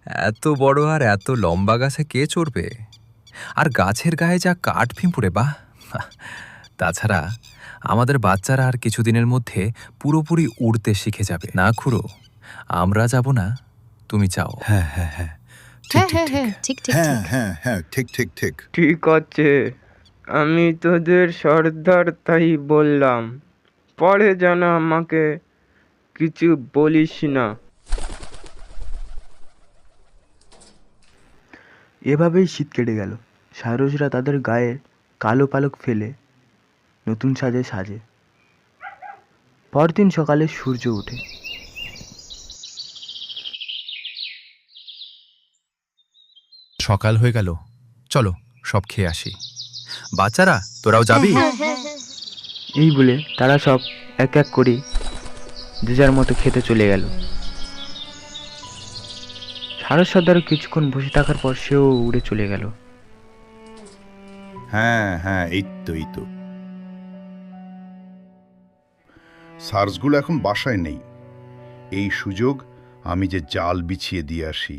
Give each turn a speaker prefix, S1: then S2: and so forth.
S1: এত বড় আর এত লম্বা গাছে কে চড়বে? আর গাছের গায়ে যা কাঠ পিঁপুড়ে, বাহ! তাছাড়া আমাদের বাচ্চারা আর কিছুদিনের মধ্যে পুরোপুরি উড়তে শিখে যাবে। না খুড়ো, আমরা যাব না, তুমি যাও।
S2: হ্যাঁ হ্যাঁ হ্যাঁ, ঠিক
S3: হ্যাঁ
S2: ঠিক
S3: হ্যাঁ
S2: ঠিক।
S3: হ্যাঁ, ঠিক ঠিক
S2: হ্যাঁ
S3: ঠিক।
S2: হ্যাঁ হ্যাঁ, ঠিক ঠিক ঠিক।
S4: ঠিক আছে, আমি তোদের সর্দার তাই বললাম, পরে যেন আমাকে কিছু বলিস না।
S5: এভাবেই শীত কেটে গেল। সারসরা তাদের গায়ে কালো পালক ফেলে নতুন সাজে সাজে। পরদিন সকালে সূর্য ওঠে।
S1: সকাল হয়ে গেল, চলো সব খেয়ে আসি। বাচ্চারা, তোরাও যাবি?
S3: হ্যাঁ হ্যাঁ।
S5: এই বলে তারা সব এক এক করে যে যার মতো খেতে চলে গেল। সারস সর্দার কিছুক্ষণ বসে থাকার পর সেও উড়ে চলে গেল।
S2: হ্যাঁ হ্যাঁ, এই তো এই তো। সার্সগুলো এখন বাসায় নেই। এই সুযোগ আমি যে জাল বিছিয়ে দিয়ে আসি।